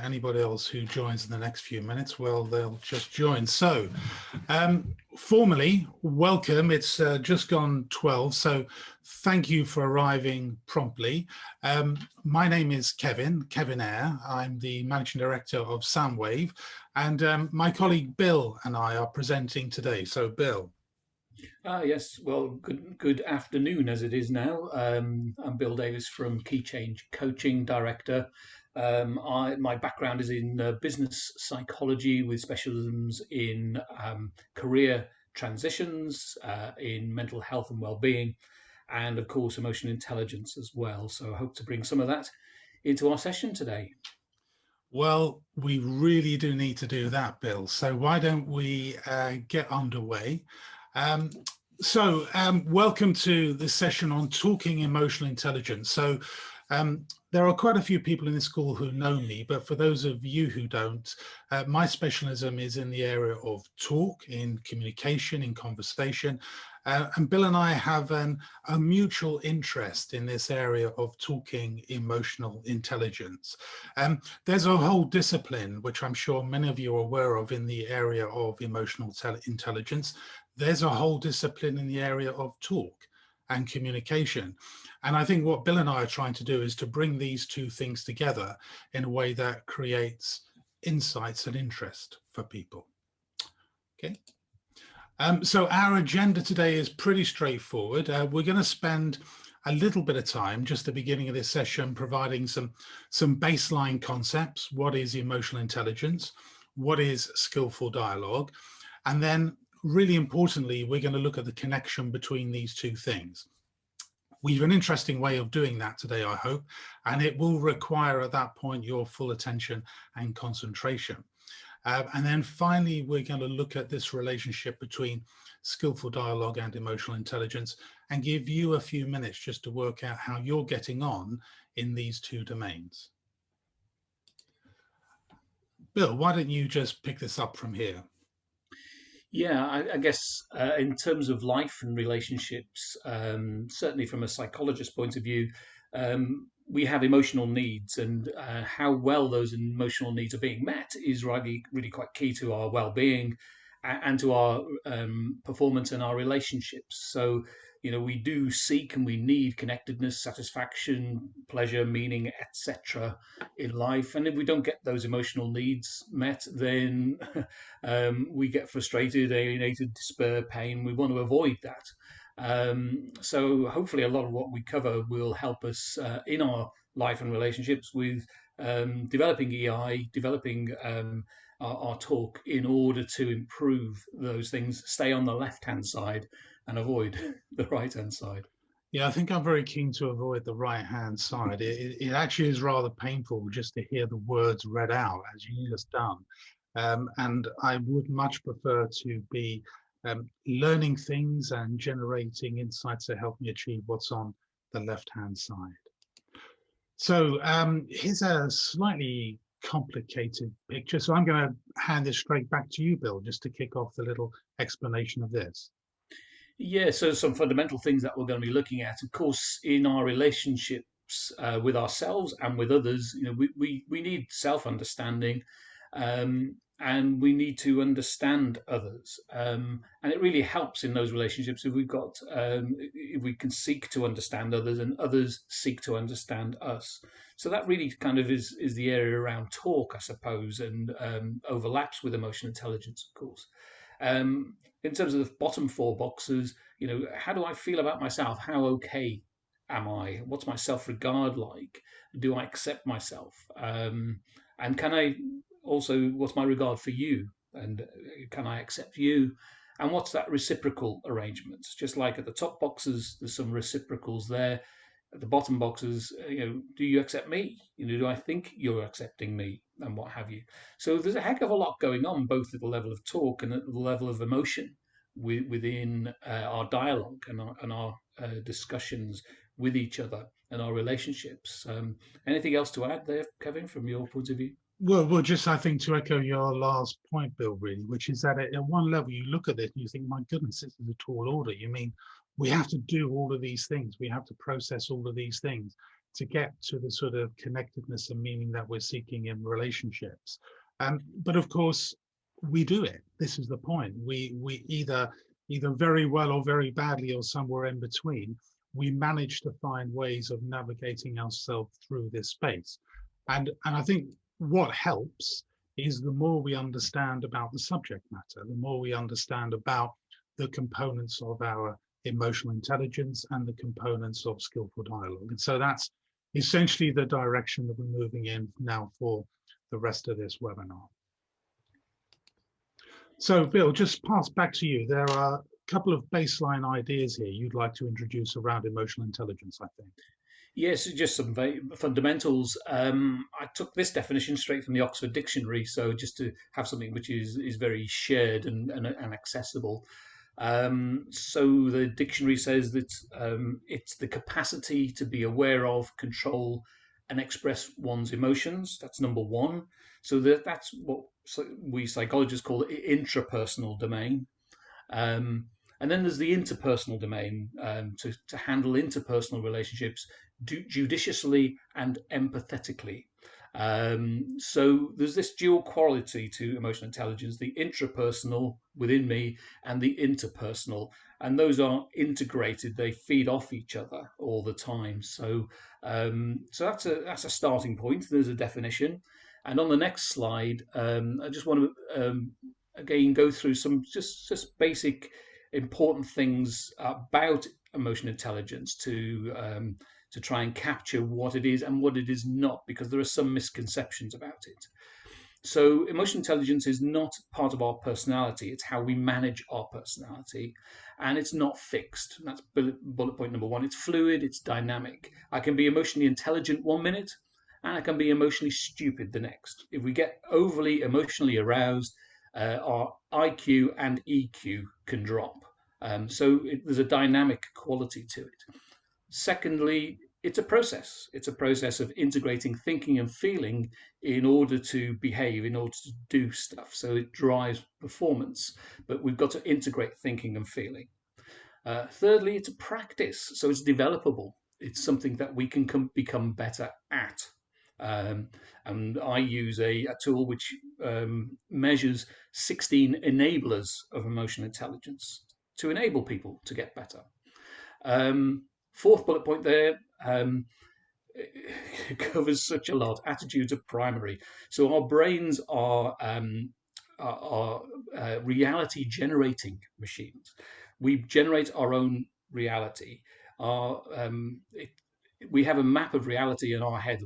anybody else who joins in the next few minutes, well, they'll just join. So, formally, welcome. It's just gone 12, so thank you for arriving promptly. My name is Kevin Eyre. I'm the Managing Director of SoundWave, and my colleague Bill and I are presenting today. So, Bill. Yes, well, good afternoon as it is now. I'm Bill Davies from Keychange Coaching, Director. My background is in business psychology with specialisms in career transitions, in mental health and well-being, and of course emotional intelligence as well. So I hope to bring some of that into our session today. Well, we really do need to do that, Bill. So why don't we get underway? Welcome to this session on talking emotional intelligence. So there are quite a few people in this school who know me, but for those of you who don't, my specialism is in the area of talk, in communication, in conversation. And Bill and I have a mutual interest in this area of talking emotional intelligence. There's a whole discipline, which I'm sure many of you are aware of, in the area of emotional intelligence. There's a whole discipline in the area of talk and communication. And I think what Bill and I are trying to do is to bring these two things together in a way that creates insights and interest for people. Okay. So our agenda today is pretty straightforward. We're going to spend a little bit of time just at the beginning of this session providing some baseline concepts. What is emotional intelligence? What is skillful dialogue? And then really importantly, we're going to look at the connection between these two things. We have an interesting way of doing that today, I hope, and it will require at that point your full attention and concentration. And then finally, we're going to look at this relationship between skillful dialogue and emotional intelligence and give you a few minutes just to work out how you're getting on in these two domains. Bill, why don't you just pick this up from here? Yeah, I guess in terms of life and relationships, certainly from a psychologist's point of view, we have emotional needs, and how well those emotional needs are being met is really quite key to our well-being and to our performance in our relationships. So, we do seek and we need connectedness, satisfaction, pleasure, meaning, etc. in life. And if we don't get those emotional needs met, then we get frustrated, alienated, despair, pain. We want to avoid that. So hopefully a lot of what we cover will help us in our life and relationships with developing EI, developing our talk in order to improve those things, stay on the left-hand side and avoid the right-hand side. Yeah, I think I'm very keen to avoid the right-hand side. It actually is rather painful just to hear the words read out as you just done. And I would much prefer to be learning things and generating insights to help me achieve what's on the left-hand side. So here's a slightly complicated picture. So I'm going to hand this straight back to you, Bill, just to kick off the little explanation of this. Yeah, so some fundamental things that we're going to be looking at, of course, in our relationships with ourselves and with others. We need self-understanding, and we need to understand others. And it really helps in those relationships if if we can seek to understand others and others seek to understand us. So that really kind of is the area around talk, I suppose, and overlaps with emotional intelligence, of course. In terms of the bottom four boxes, how do I feel about myself? How okay am I? What's my self-regard like? Do I accept myself? And can I also, what's my regard for you? And can I accept you? And what's that reciprocal arrangement? Just like at the top boxes, there's some reciprocals there. At the bottom boxes, do you accept me? Do I think you're accepting me, and what have you? So there's a heck of a lot going on, both at the level of talk and at the level of emotion within our dialogue and our discussions with each other and our relationships. Anything else to add there, Kevin, from your point of view? Well, just I think to echo your last point, Bill, really, which is that at one level you look at it and you think, my goodness, this is a tall order. You mean we have to do all of these things. We have to process all of these things. to get to the sort of connectedness and meaning that we're seeking in relationships. But of course, we do it. This is the point. We either very well or very badly or somewhere in between, we manage to find ways of navigating ourselves through this space. And I think what helps is the more we understand about the subject matter, the more we understand about the components of our emotional intelligence and the components of skillful dialogue. And so that's essentially the direction that we're moving in now for the rest of this webinar. So Bill, just pass back to you. There are a couple of baseline ideas here you'd like to introduce around emotional intelligence, I think. Yes, just some very fundamentals. I took this definition straight from the Oxford Dictionary, so just to have something which is very shared and accessible. So the dictionary says that it's the capacity to be aware of, control, and express one's emotions. That's number one. So that's what we psychologists call the intrapersonal domain. And then there's the interpersonal domain, to handle interpersonal relationships judiciously and empathetically. So there's this dual quality to emotional intelligence, the intrapersonal within me and the interpersonal. And those are integrated, they feed off each other all the time. So that's a starting point. There's a definition. And on the next slide, I just want to again go through some just basic important things about emotional intelligence to try and capture what it is and what it is not, because there are some misconceptions about it. So emotional intelligence is not part of our personality. It's how we manage our personality, and it's not fixed. That's bullet point number one. It's fluid, it's dynamic. I can be emotionally intelligent 1 minute, and I can be emotionally stupid the next. If we get overly emotionally aroused, our IQ and EQ can drop. There's a dynamic quality to it. Secondly, it's a process. It's a process of integrating thinking and feeling in order to behave, in order to do stuff. So it drives performance, but we've got to integrate thinking and feeling. Thirdly, it's a practice. So it's developable. It's something that we can become better at. And I use a tool which measures 16 enablers of emotional intelligence to enable people to get better. Fourth bullet point there covers such a lot. Attitudes are primary. So our brains are reality generating machines. We generate our own reality. We have a map of reality in our head,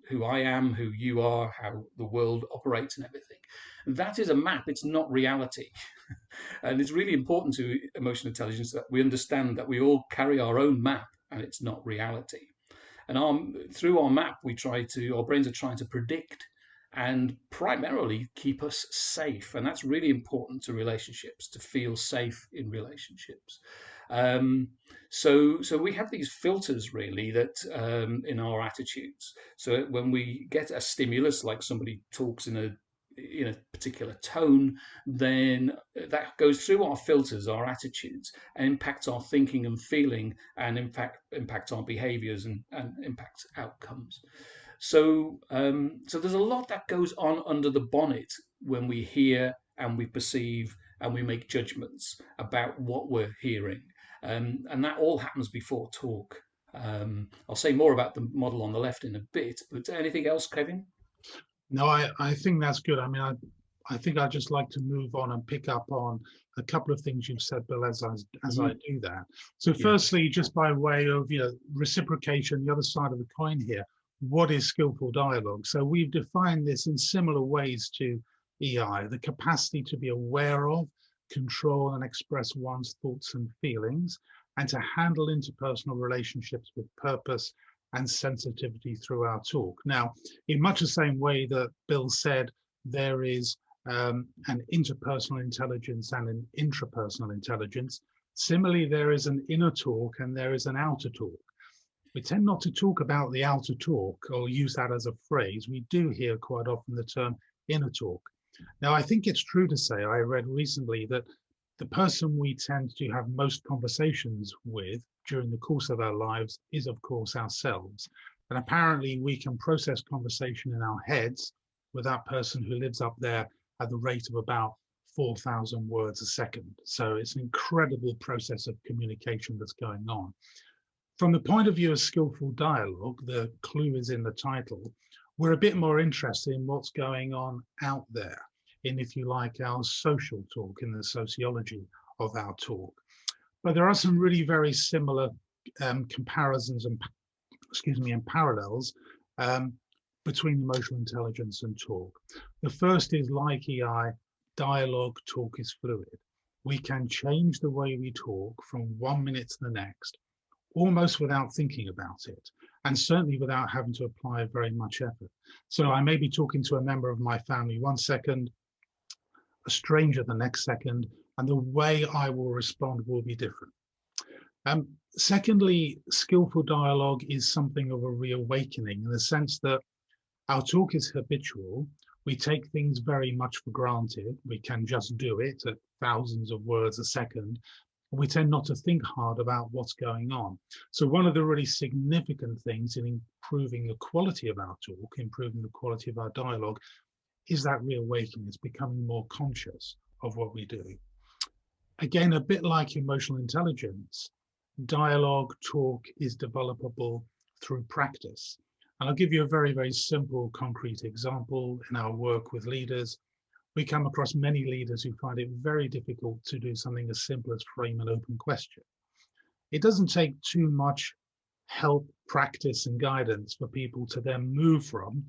who I am, who you are, how the world operates and everything. That is a map, it's not reality. And it's really important to emotional intelligence that we understand that we all carry our own map and it's not reality. And through our map, our brains are trying to predict and primarily keep us safe. And that's really important to relationships, to feel safe in relationships. So we have these filters really that in our attitudes. So when we get a stimulus, like somebody talks in a particular tone, then that goes through our filters, our attitudes, and impacts our thinking and feeling, and impact our behaviors and impacts outcomes. So there's a lot that goes on under the bonnet when we hear and we perceive and we make judgments about what we're hearing. And that all happens before talk. I'll say more about the model on the left in a bit, but anything else, Kevin? No, I think that's good. I mean, I think I'd just like to move on and pick up on a couple of things you've said, Bill, as I do that. So firstly, just by way of reciprocation, the other side of the coin here, what is skillful dialogue? So we've defined this in similar ways to EI, the capacity to be aware of, control and express one's thoughts and feelings, and to handle interpersonal relationships with purpose and sensitivity through our talk. Now, in much the same way that Bill said, there is an interpersonal intelligence and an intrapersonal intelligence. Similarly, there is an inner talk and there is an outer talk. We tend not to talk about the outer talk or use that as a phrase. We do hear quite often the term inner talk. Now, I think it's true to say, I read recently that the person we tend to have most conversations with during the course of our lives is, of course, ourselves. And apparently we can process conversation in our heads with that person who lives up there at the rate of about 4,000 words a second. So it's an incredible process of communication that's going on. From the point of view of skillful dialogue, the clue is in the title, we're a bit more interested in what's going on out there, in, if you like, our social talk, in the sociology of our talk. But there are some really very similar comparisons and, and parallels between emotional intelligence and talk. The first is, like EI, dialogue talk is fluid. We can change the way we talk from 1 minute to the next, almost without thinking about it, and certainly without having to apply very much effort. So I may be talking to a member of my family 1 second, a stranger the next second, and the way I will respond will be different. Secondly, skillful dialogue is something of a reawakening, in the sense that our talk is habitual. We take things very much for granted. We can just do it at thousands of words a second. We tend not to think hard about what's going on. So one of the really significant things in improving the quality of our talk, improving the quality of our dialogue, is that reawakening. It's becoming more conscious of what we do. Again, a bit like emotional intelligence, dialogue talk is developable through practice. And I'll give you a very, very simple, concrete example. In our work with leaders, we come across many leaders who find it very difficult to do something as simple as frame an open question. It doesn't take too much help, practice, and guidance for people to then move from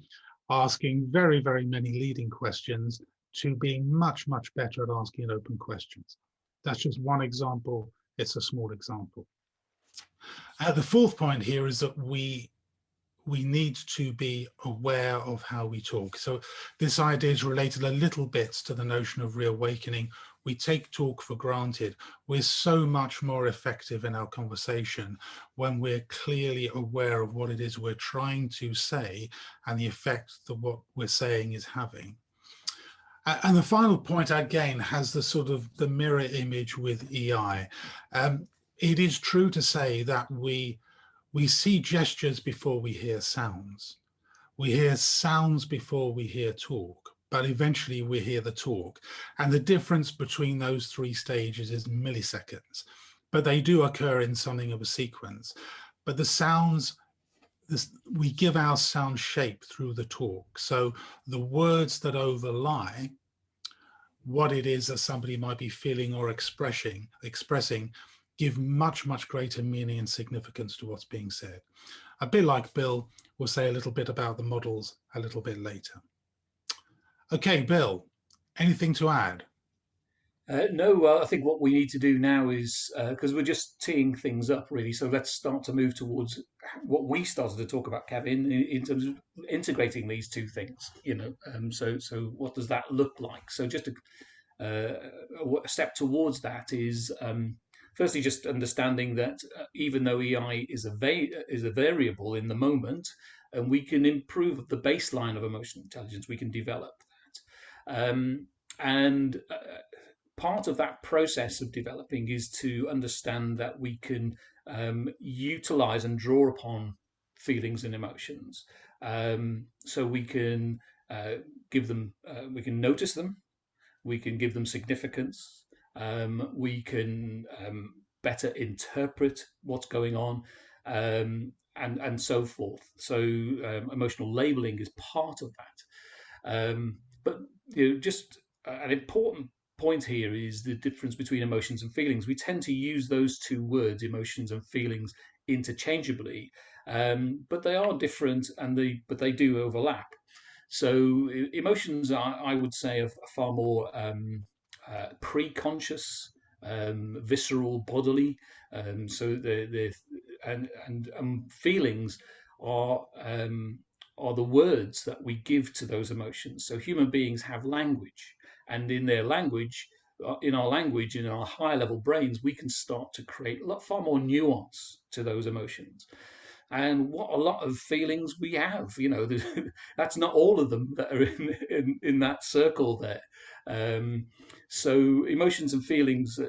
asking very, very many leading questions to being much, much better at asking open questions. That's just one example. It's a small example. The fourth point here is that we need to be aware of how we talk. So this idea is related a little bit to the notion of reawakening. We take talk for granted. We're so much more effective in our conversation when we're clearly aware of what it is we're trying to say and the effect that what we're saying is having. And the final point, again, has the sort of the mirror image with EI. It is true to say that we see gestures before we hear sounds. We hear sounds before we hear talk, but eventually we hear the talk. And the difference between those three stages is milliseconds, but they do occur in something of a sequence. But the sounds, we give our sound shape through the talk. So the words that overlie what it is that somebody might be feeling or expressing give much, much greater meaning and significance to what's being said. A bit like Bill will say a little bit about the models a little bit later. Okay, Bill, anything to add? No, well, I think what we need to do now is, because we're just teeing things up really, so let's start to move towards what we started to talk about, Kevin, in terms of integrating these two things, so what does that look like? So just a step towards that is, firstly, just understanding that even though EI is a variable in the moment, and we can improve the baseline of emotional intelligence, we can develop that. And part of that process of developing is to understand that we can utilize and draw upon feelings and emotions. So we can give them, we can notice them, we can give them significance, we can better interpret what's going on, and so forth. So emotional labeling is part of that. But just an important point here is the difference between emotions and feelings. We tend to use those two words, emotions and feelings, interchangeably, but they are different, but they do overlap. So emotions, I would say, are far more pre-conscious, visceral, bodily. So feelings are the words that we give to those emotions. So human beings have language, and in their language, in our higher level brains, we can start to create far more nuance to those emotions. and what a lot of feelings we have. That's not all of them that are in that circle there. Um, so emotions and feelings,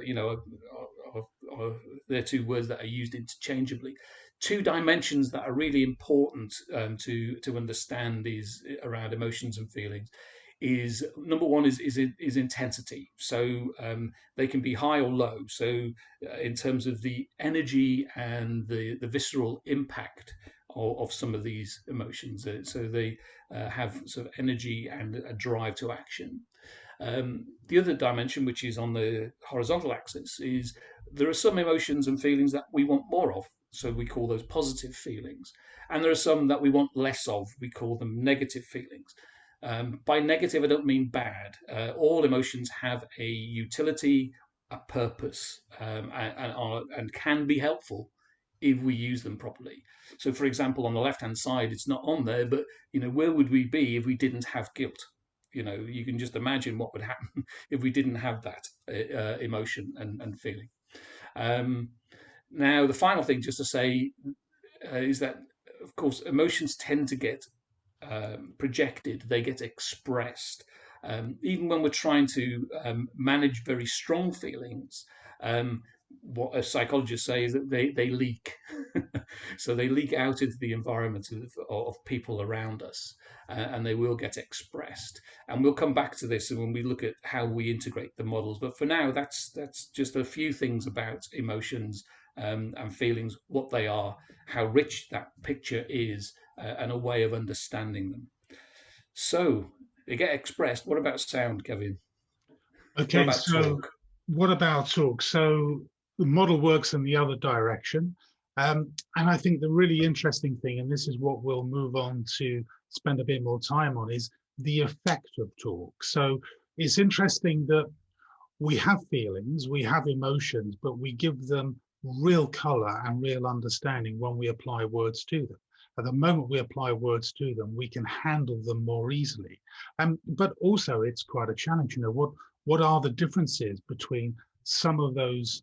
they're two words that are used interchangeably. Two dimensions that are really important to understand is around emotions and feelings. Is number one is intensity. So they can be high or low. So in terms of the energy and the visceral impact of some of these emotions, so they have sort of energy and a drive to action. The other dimension, which is on the horizontal axis, is there are some emotions and feelings that we want more of. So we call those positive feelings. And there are some that we want less of. We call them negative feelings. By negative, I don't mean bad. All emotions have a utility, a purpose, and can be helpful if we use them properly. So, for example, on the left-hand side, it's not on there, but where would we be if we didn't have guilt? You can just imagine what would happen if we didn't have that emotion and feeling. Um, Now, the final thing just to say is that, of course, emotions tend to get projected, they get expressed. Even when we're trying to manage very strong feelings, um, what a psychologist say is that they leak. So they leak out into the environment of people around us, and they will get expressed. And we'll come back to this when we look at how we integrate the models. But for now, that's just a few things about emotions and feelings, what they are, how rich that picture is, and a way of understanding them. So they get expressed. What about sound, Kevin? What Okay, about so talk? what about talk? So the model works in the other direction. And I think the really interesting thing, and this is what we'll move on to spend a bit more time on, is the effect of talk. So it's interesting that we have feelings, we have emotions, but we give them real color and real understanding when we apply words to them. At the moment we apply words to them, we can handle them more easily. But also it's quite a challenge. What are the differences between some of those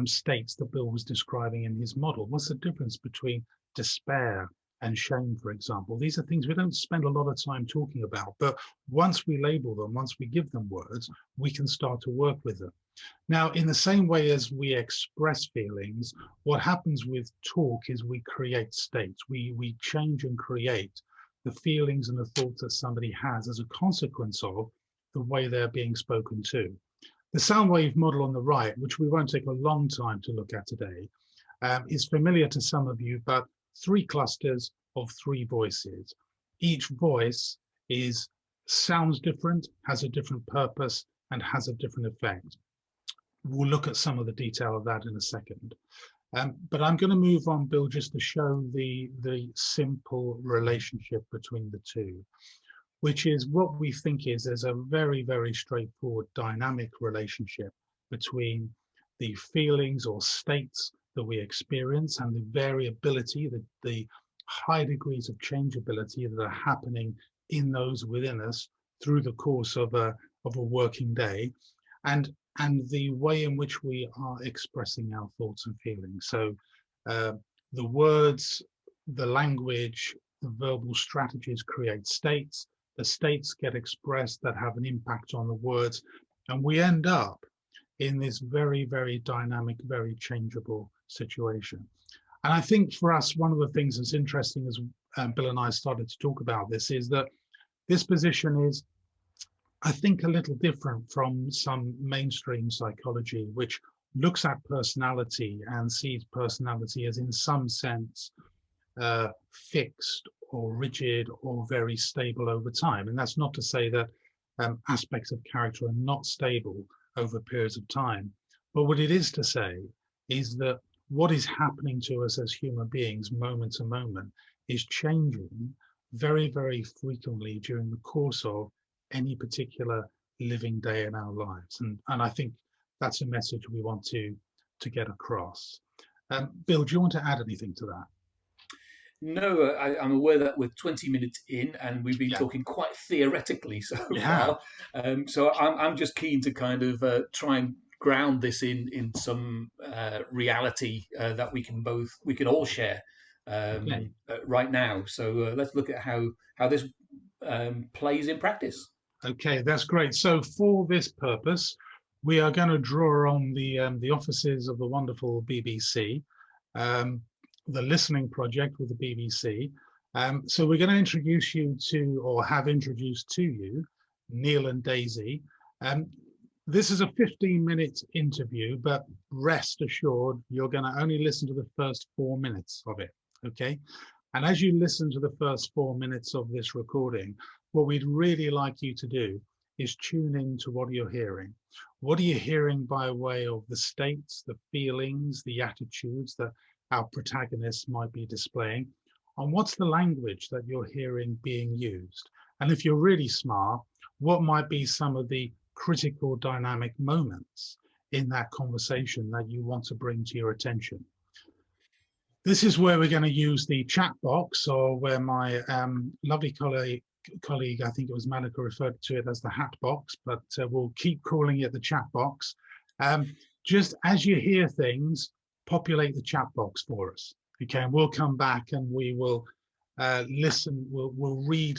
states that Bill was describing in his model? What's the difference between despair and shame, for example? These are things we don't spend a lot of time talking about, but once we label them, once we give them words, we can start to work with them. Now, in the same way as we express feelings, what happens with talk is we create states. We change and create the feelings and the thoughts that somebody has as a consequence of the way they're being spoken to. The SoundWave model on the right, which we won't take a long time to look at today, is familiar to some of you, but three clusters of three voices. Each voice sounds different, has a different purpose, and has a different effect. We'll look at some of the detail of that in a second. But I'm going to move on, Bill, just to show the simple relationship between the two, which is what we think is there's a very, very straightforward dynamic relationship between the feelings or states that we experience and the variability, the high degrees of changeability that are happening in those within us through the course of a working day, and the way in which we are expressing our thoughts and feelings. So the words, the language, the verbal strategies create states. The states get expressed that have an impact on the words, and we end up in this very, very dynamic, very changeable situation. And I think for us, one of the things that's interesting as Bill and I started to talk about this is that this position is, I think, a little different from some mainstream psychology, which looks at personality and sees personality as in some sense fixed or rigid or very stable over time. And that's not to say that aspects of character are not stable over periods of time. But what it is to say is that what is happening to us as human beings moment to moment is changing very, very frequently during the course of any particular living day in our lives. And I think that's a message we want to get across. Bill, do you want to add anything to that? No, I'm aware that we're 20 minutes in and we've been Yeah, talking quite theoretically so you have. far. So I'm just keen to kind of try and ground this in some reality that we can all share. Okay. right now. So let's look at how this plays in practice. Okay, that's great. So for this purpose, we are going to draw on the offices of the wonderful BBC, um, the listening project with the BBC. So we're going to introduce you to, or have introduced to you, Neil and Daisy. Um, this is a 15-minute interview, but rest assured, you're going to only listen to the first 4 minutes of it. Okay. And as you listen to the first 4 minutes of this recording, what we'd really like you to do is tune in to what you're hearing. What are you hearing by way of the states, the feelings, the attitudes that our protagonists might be displaying? And what's the language that you're hearing being used? And if you're really smart, what might be some of the critical dynamic moments in that conversation that you want to bring to your attention? This is where we're going to use the chat box, or where my lovely colleague, I think it was Malika, referred to it as the hat box, but we'll keep calling it the chat box. Just as you hear things, populate the chat box for us. Okay, and we'll come back and we will listen, we'll read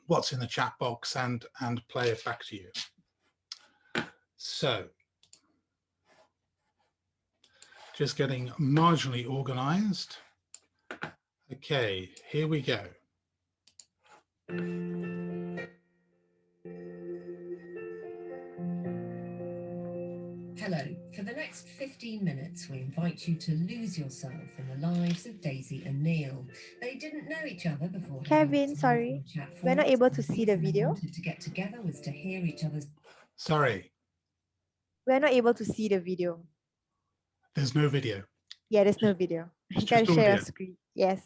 what's in the chat box and play it back to you. So, just getting marginally organized. Okay, here we go. Hello. For the next 15 minutes, we invite you to lose yourself in the lives of Daisy and Neil. They didn't know each other before. Kevin, sorry, we're not able to see the video. To get together was to hear each other's. Sorry. We're not able to see the video. There's no video. Yeah, there's no video. It's You can just share audio. your screen. Yes.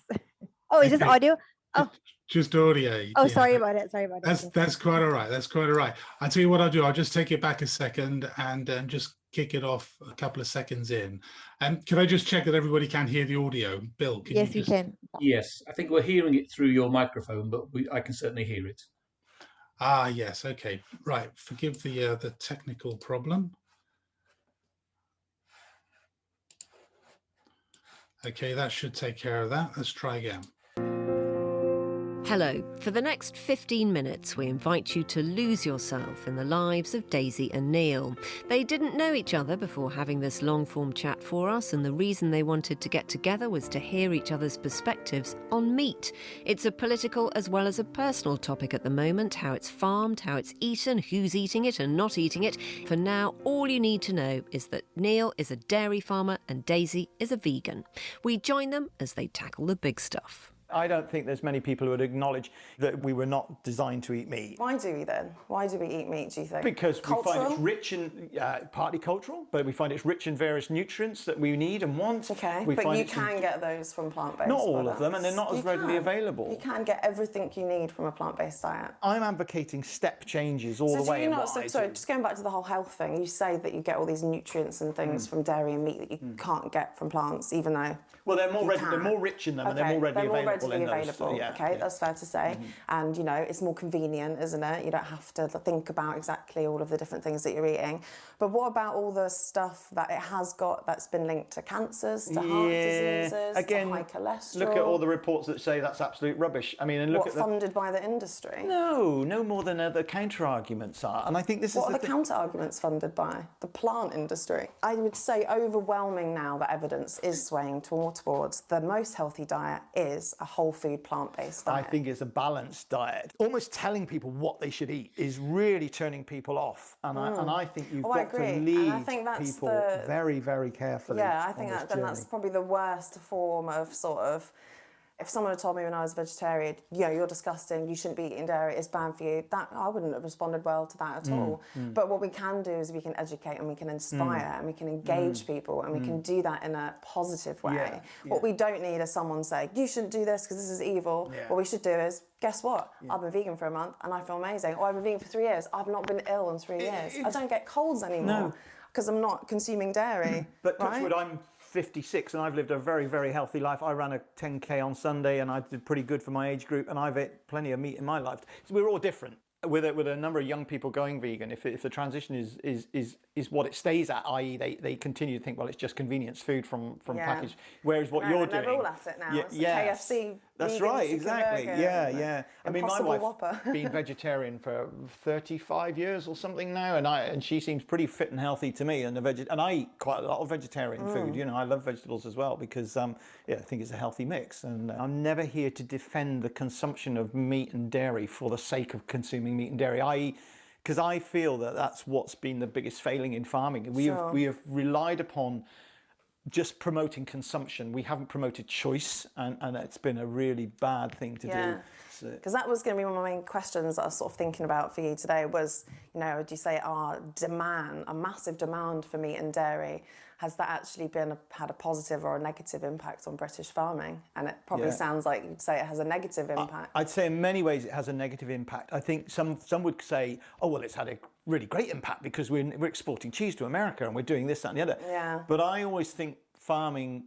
Oh, it's just Okay. audio? Oh, Just audio. oh, yeah. sorry about that. Sorry about that. That's quite all right. That's quite all right. I'll tell you what I'll do. I'll just take it back a second and just kick it off a couple of seconds in. And can I just check that everybody can hear the audio? Bill, can Yes, you we just... can. Yes, I think we're hearing it through your microphone, but I can certainly hear it. Ah, yes. Okay. Right. Forgive the technical problem. Okay, that should take care of that. Let's try again. Hello. For the next 15 minutes, we invite you to lose yourself in the lives of Daisy and Neil. They didn't know each other before having this long-form chat for us, and the reason they wanted to get together was to hear each other's perspectives on meat. It's a political as well as a personal topic at the moment, how it's farmed, how it's eaten, who's eating it and not eating it. For now, all you need to know is that Neil is a dairy farmer and Daisy is a vegan. We join them as they tackle the big stuff. I don't think there's many people who would acknowledge that we were not designed to eat meat. Why do we then? Why do we eat meat, do you think? Because we find it's Cultural? rich in, partly cultural, but we find it's rich in various nutrients that we need and want. Okay, we but find you it's can get those from plant-based Not all of products. them, and they're not as You readily can. available. You can get everything you need from a plant-based diet. I'm advocating step changes all the So do way. you in not, what so, I sorry, do. just going back to the whole health thing, you say that you get all these nutrients and things from dairy and meat that you can't get from plants, even though Well, they're more, you they're can. more rich in them, and Okay, they're more readily available readily in those. available. Yeah, Okay, yeah. that's fair to say. And, you know, it's more convenient, isn't it? You don't have to think about exactly all of the different things that you're eating. But what about all the stuff that it has got that's been linked to cancers, to heart diseases, Again, to high cholesterol? look at all the reports that say that's absolute rubbish. I mean, and look What, at the... funded by the industry? No more than the counter arguments are. And I think this What is are the counter arguments funded by? The plant industry. I would say overwhelming now that evidence is swaying towards the most healthy diet is a whole food plant-based I diet. think it's a balanced diet. Almost telling people what they should eat is really turning people off. And I think you've I got to agree. lead And I think that's people the- very, very carefully. Yeah, I think on this then that's journey. probably the worst form of sort of, if someone had told me when I was a vegetarian, you know, you're disgusting, you shouldn't be eating dairy, it's bad for you, that I wouldn't have responded well to that at all. But what we can do is we can educate and we can inspire and we can engage people and we can do that in a positive way. Yeah, What we don't need is someone saying, you shouldn't do this because this is evil. Yeah. What we should do is, guess what? I've been vegan for a month and I feel amazing. Or I've been vegan for 3 years, I've not been ill in 3 years. I don't get colds anymore because I'm not consuming dairy. But touch right? wood, I'm 56 and I've lived a very, very healthy life. I ran a 10K on Sunday and I did pretty good for my age group, and I've ate plenty of meat in my life. So we're all different. with a number of young people going vegan, if the transition is what it stays at, i.e. they continue to think, well, it's just convenience food from package, whereas what you're doing, they're all at it now. It's KFC. That's vegan right, chicken exactly. burger, Yeah. I mean, my wife's Whopper. been vegetarian for 35 years or something now, and she seems pretty fit and healthy to me. And I eat quite a lot of vegetarian food. You know, I love vegetables as well because I think it's a healthy mix. And I'm never here to defend the consumption of meat and dairy for the sake of consuming meat and dairy. Because I feel that that's what's been the biggest failing in farming. We have relied upon just promoting consumption. We haven't promoted choice, and it's been a really bad thing to do. Because that was going to be one of my main questions that I was sort of thinking about for you today was, you know, would you say our demand, a massive demand for meat and dairy, has that actually had a positive or a negative impact on British farming? And it probably sounds like you'd say it has a negative impact. I'd say in many ways it has a negative impact. I think some would say, oh, well, it's had a really great impact because we're exporting cheese to America and we're doing this, that and the other. Yeah. But I always think farming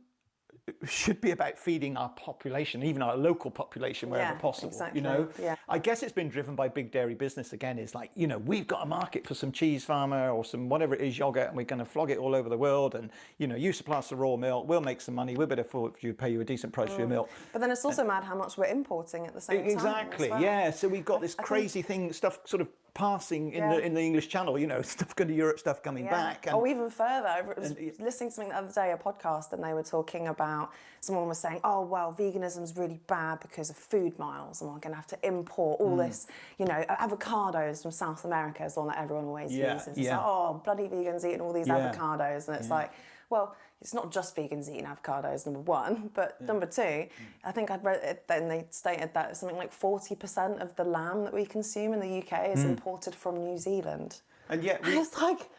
should be about feeding our population, even our local population, wherever possible. Exactly. You know, Yeah. I guess it's been driven by big dairy business again. Is like, you know, we've got a market for some cheese farmer or some whatever it is yogurt, and we're going to flog it all over the world. And you know, you supply us the raw milk, we'll make some money. We'll better afford you, pay you a decent price for your milk. But then it's also mad how much we're importing at the same time. Exactly. Yeah. So we've got this crazy thing, stuff sort of passing in the English Channel, you know, stuff going to Europe, stuff coming back. And, even further, I was listening to something the other day, a podcast, and they were talking about, someone was saying, oh, well, veganism's really bad because of food miles, and we're going to have to import all this, you know, avocados from South America is the one that everyone always uses. It's like, oh, bloody vegans eating all these avocados, and it's like, well, it's not just vegans eating avocados, number one, but number two, I think I'd read it, then they stated that something like 40% of the lamb that we consume in the UK is imported from New Zealand. And yet it's like,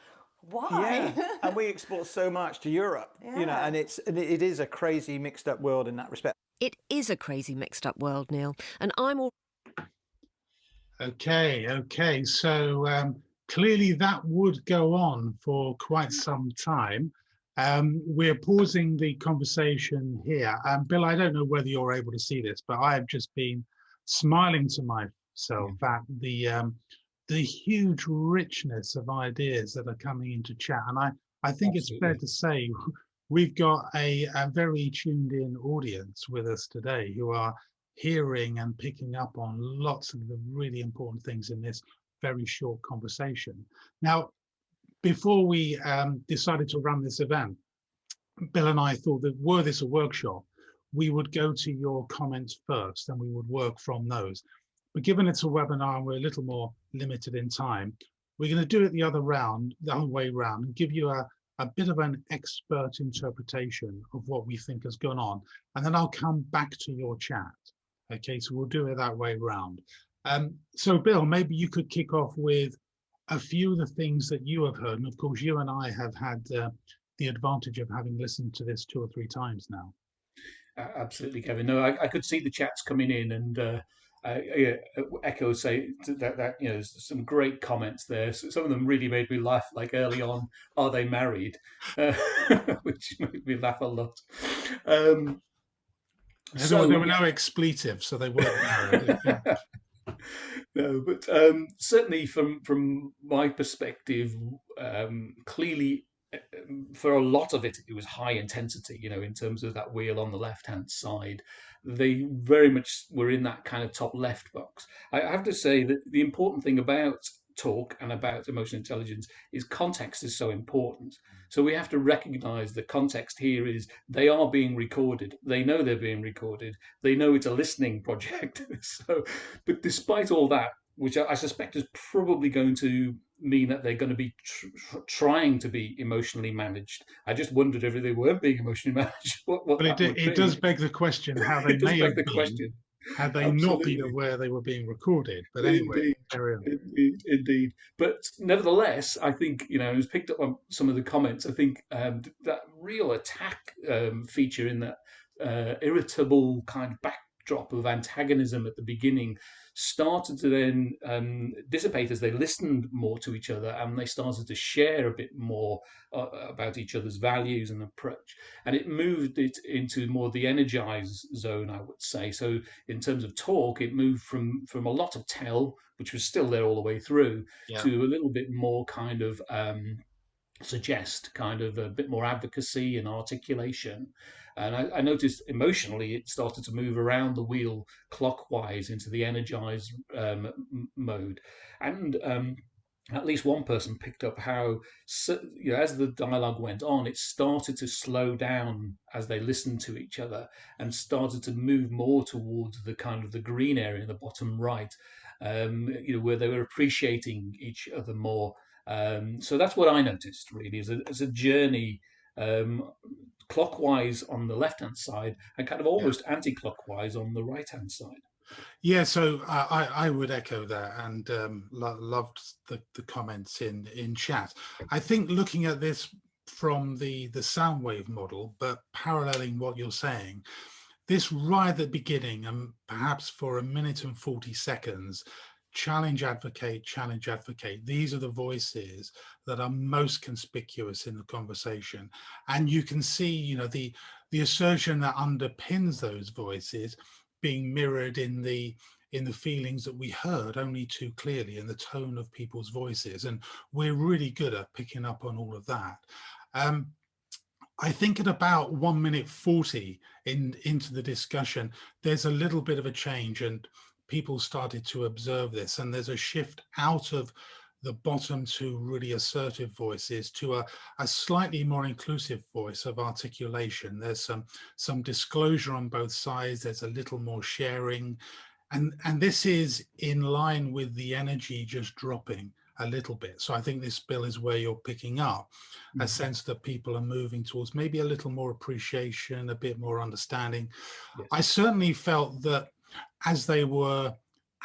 why? Yeah, and we export so much to Europe, you know, and it is a crazy mixed up world in that respect. It is a crazy mixed up world, Neil, and I'm all... Okay, so clearly that would go on for quite some time. We're pausing the conversation here. Bill, I don't know whether you're able to see this, but I have just been smiling to myself at the huge richness of ideas that are coming into chat. And I think it's fair to say we've got a very tuned in audience with us today who are hearing and picking up on lots of the really important things in this very short conversation. Now, before we decided to run this event, Bill and I thought that were this a workshop, we would go to your comments first and we would work from those. But given it's a webinar and we're a little more limited in time, we're going to do it the other way round and give you a bit of an expert interpretation of what we think has gone on. And then I'll come back to your chat. Okay, so we'll do it that way round. So Bill, maybe you could kick off with a few of the things that you have heard. And of course, you and I have had the advantage of having listened to this 2 or 3 times now. Absolutely, Kevin. No, I could see the chats coming in, and echo say that you know, there's some great comments there. So some of them really made me laugh. Like early on, are they married? Which made me laugh a lot. So there were no expletives, so they weren't married. No, but certainly from my perspective, clearly for a lot of it, it was high intensity, you know, in terms of that wheel on the left-hand side. They very much were in that kind of top left box. I have to say that the important thing about talk and about emotional intelligence is context is so important. So we have to recognize the context here is they are being recorded. They know they're being recorded. They know it's a listening project. So, but despite all that, which I suspect is probably going to mean that they're going to be trying to be emotionally managed. I just wondered if they weren't being emotionally managed. But it does beg the question how they may have been. Had they not been aware they were being recorded. But anyway, Indeed. But nevertheless, I think, you know, it was picked up on some of the comments. I think that real attack feature in that irritable kind of backdrop of antagonism at the beginning started to then dissipate as they listened more to each other and they started to share a bit more about each other's values and approach. And it moved it into more the energized zone, I would say. So in terms of talk, it moved from a lot of tell, which was still there all the way through, Yeah. to a little bit more kind of suggest kind of a bit more advocacy and articulation. And I noticed emotionally it started to move around the wheel clockwise into the energized mode. And at least one person picked up how, as the dialogue went on, it started to slow down as they listened to each other and started to move more towards the kind of the green area in the bottom right, where they were appreciating each other more. So that's what I noticed really as a journey, clockwise on the left hand side and kind of almost anti-clockwise on the right hand side. Yeah, so I would echo that, and loved the comments in chat. I think looking at this from the SoundWave model, but paralleling what you're saying, this right at the beginning, and perhaps for 1 minute and 40 seconds, challenge, advocate, challenge, advocate. These are the voices that are most conspicuous in the conversation. And you can see, the assertion that underpins those voices being mirrored in the feelings that we heard only too clearly in the tone of people's voices. And we're really good at picking up on all of that. I think at about 1 minute 40 into the discussion, there's a little bit of a change, and people started to observe this, and there's a shift out of the bottom two really assertive voices to a slightly more inclusive voice of articulation. There's some disclosure on both sides. There's a little more sharing, and this is in line with the energy just dropping a little bit. So I think this, Bill, is where you're picking up a sense that people are moving towards maybe a little more appreciation, a bit more understanding. Yes. I certainly felt that as they were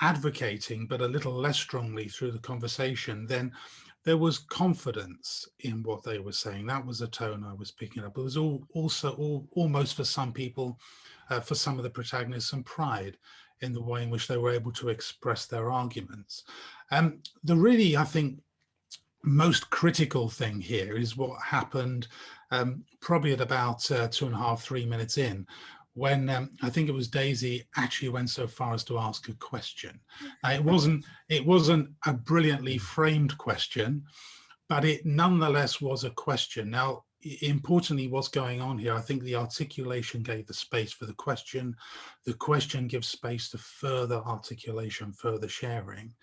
advocating, but a little less strongly through the conversation, then there was confidence in what they were saying. That was a tone I was picking up. It was also almost for some people, for some of the protagonists, some pride in the way in which they were able to express their arguments. The really, I think, most critical thing here is what happened probably at about 2.5, 3 minutes in, when I think it was Daisy actually went so far as to ask a question. It wasn't a brilliantly framed question, but it nonetheless was a question. Now, importantly, what's going on here, I think the articulation gave the space for the question gives space to further articulation, further sharing.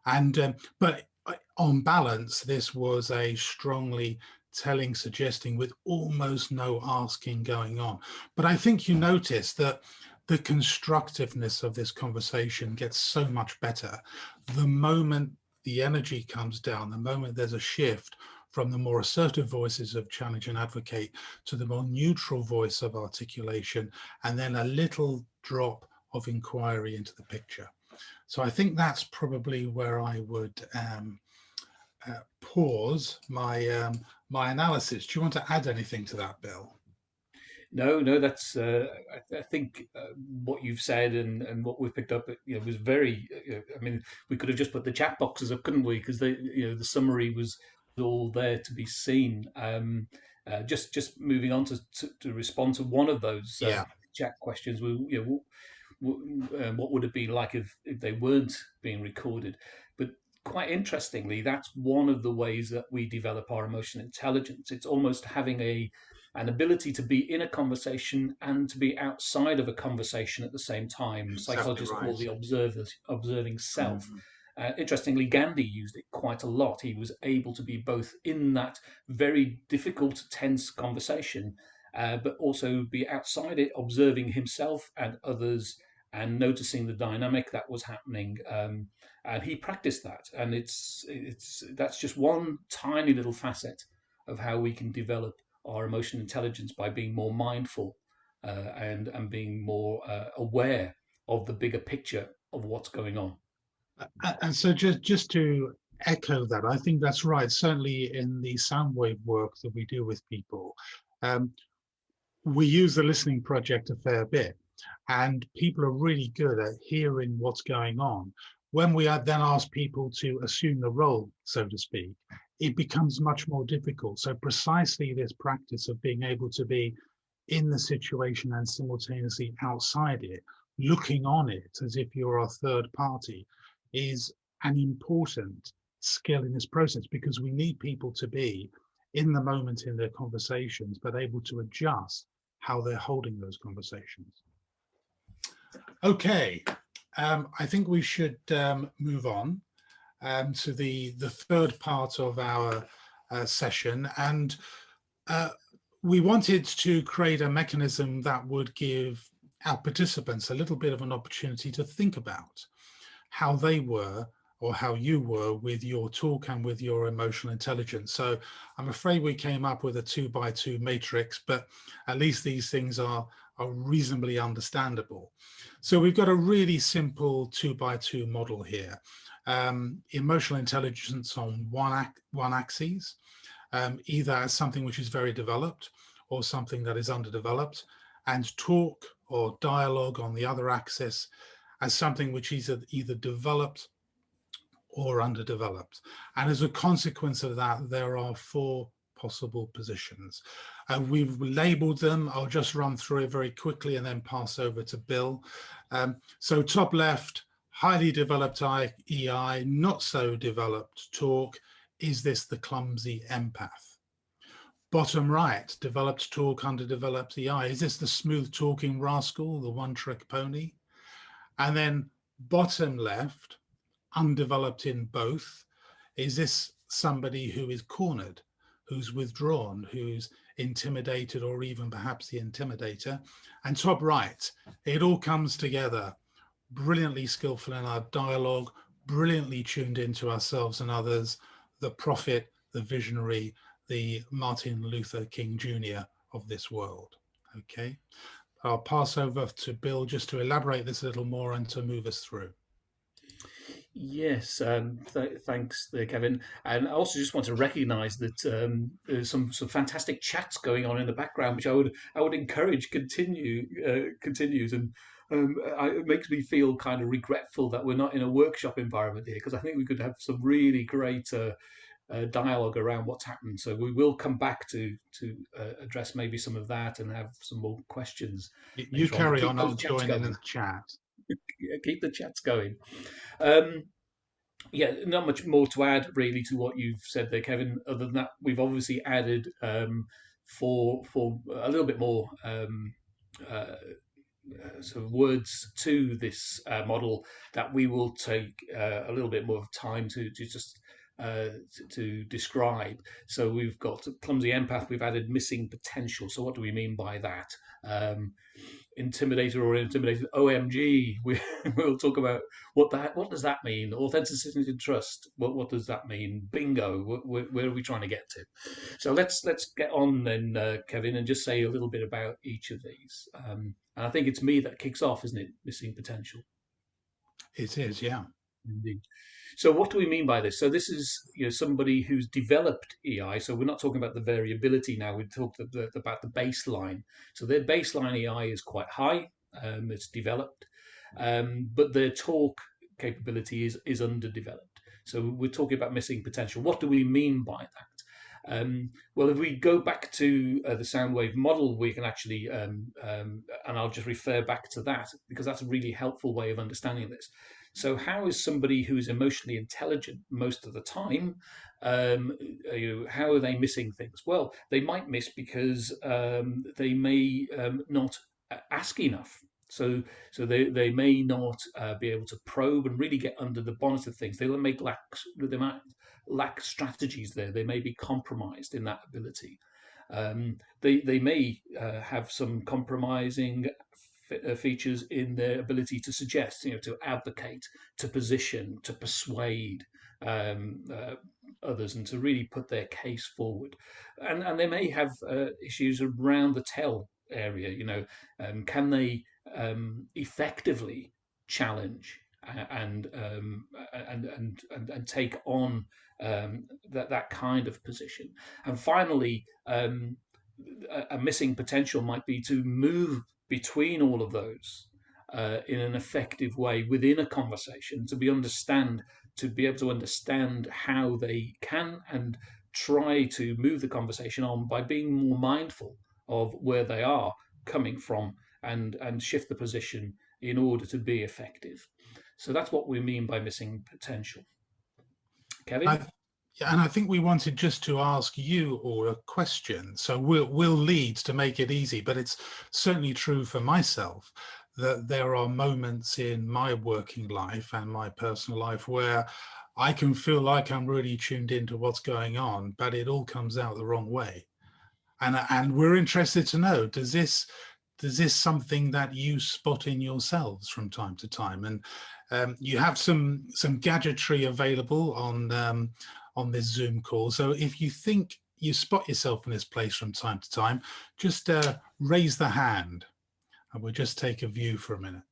And but on balance, this was a strongly telling, suggesting with almost no asking going on. But I think you notice that the constructiveness of this conversation gets so much better the moment the energy comes down, the moment there's a shift from the more assertive voices of challenge and advocate to the more neutral voice of articulation, and then a little drop of inquiry into the picture. So I think that's probably where I would pause my my analysis. Do you want to add anything to that, Bill? No, that's. I think what you've said and what we've picked up, was very. I mean, we could have just put the chat boxes up, couldn't we? Because the summary was all there to be seen. Just moving on to respond to one of those chat questions. What would it be like if they weren't being recorded? But quite interestingly, that's one of the ways that we develop our emotional intelligence. It's almost having an ability to be in a conversation and to be outside of a conversation at the same time. Psychologists call the observing self. Interestingly, Gandhi used it quite a lot. He was able to be both in that very difficult, tense conversation, but also be outside it, observing himself and others and noticing the dynamic that was happening. And he practiced that. And that's just one tiny little facet of how we can develop our emotional intelligence, by being more mindful and being more aware of the bigger picture of what's going on. And so just to echo that, I think that's right. Certainly in the SoundWave work that we do with people, we use the listening project a fair bit, and people are really good at hearing what's going on. When we then ask people to assume the role, so to speak, it becomes much more difficult. So precisely this practice of being able to be in the situation and simultaneously outside it, looking on it as if you're a third party, is an important skill in this process, because we need people to be in the moment in their conversations, but able to adjust how they're holding those conversations. Okay, I think we should move on to the third part of our session, and we wanted to create a mechanism that would give our participants a little bit of an opportunity to think about how they were, or how you were, with your talk and with your emotional intelligence. So I'm afraid we came up with a 2x2 matrix, but at least these things are reasonably understandable. So we've got a really simple 2x2 model here. Emotional intelligence on one axis, either as something which is very developed or something that is underdeveloped, and talk or dialogue on the other axis as something which is either developed or underdeveloped. And as a consequence of that, there are 4 possible positions. We've labeled them. I'll just run through it very quickly and then pass over to Bill. So top left, highly developed EI, not so developed talk. Is this the clumsy empath? Bottom right, developed talk, underdeveloped EI. Is this the smooth talking rascal, the one-trick pony? And then bottom left, undeveloped in both. Is this somebody who is cornered, who's withdrawn, who's intimidated, or even perhaps the intimidator? And top right, it all comes together. Brilliantly skillful in our dialogue, brilliantly tuned into ourselves and others, the prophet, the visionary, the Martin Luther King Jr. of this world. Okay, I'll pass over to Bill just to elaborate this a little more and to move us through. Yes, thanks there, Kevin. And I also just want to recognise that there's some fantastic chats going on in the background, which I would encourage continues. And it makes me feel kind of regretful that we're not in a workshop environment here, because I think we could have some really great dialogue around what's happened. So we will come back to address maybe some of that and have some more questions. You carry on, I'll join in the chat. Keep the chats going. Yeah, not much more to add really to what you've said there, Kevin. Other than that, we've obviously added for a little bit more sort of words to this model that we will take a little bit more of time to just to describe. So we've got clumsy empath. We've added missing potential. So what do we mean by that? Intimidator or intimidated. OMG. We'll talk about what does that mean? Authenticity and trust. What does that mean? Bingo. Where are we trying to get to? So let's get on then, Kevin, and just say a little bit about each of these. And I think it's me that kicks off, isn't it? Missing potential. It is, yeah. Indeed. So what do we mean by this? So this is somebody who's developed EI. So we're not talking about the variability now. We talked about the baseline. So their baseline EI is quite high. It's developed, but their talk capability is underdeveloped. So we're talking about missing potential. What do we mean by that? Well, if we go back to the SoundWave model, we can actually, and I'll just refer back to that because that's a really helpful way of understanding this. So how is somebody who is emotionally intelligent most of the time, how are they missing things? Well, they might miss because they may not ask enough. So they may not be able to probe and really get under the bonnet of things. They might lack strategies there. They may be compromised in that ability. They may have some compromising features in their ability to suggest, to advocate, to position, to persuade others, and to really put their case forward. And they may have issues around the tell area. Can they effectively challenge and take on that kind of position? And finally, a missing potential might be to move between all of those in an effective way within a conversation, to be able to understand how they can and try to move the conversation on by being more mindful of where they are coming from and shift the position in order to be effective. So that's what we mean by missing potential. Kevin? Yeah, and I think we wanted just to ask you all a question. So we'll lead to make it easy, but it's certainly true for myself that there are moments in my working life and my personal life where I can feel like I'm really tuned into what's going on, but it all comes out the wrong way. And we're interested to know, does this something that you spot in yourselves from time to time? And you have some gadgetry available on this Zoom call. So if you think you spot yourself in this place from time to time, just raise the hand and we'll just take a view for a minute.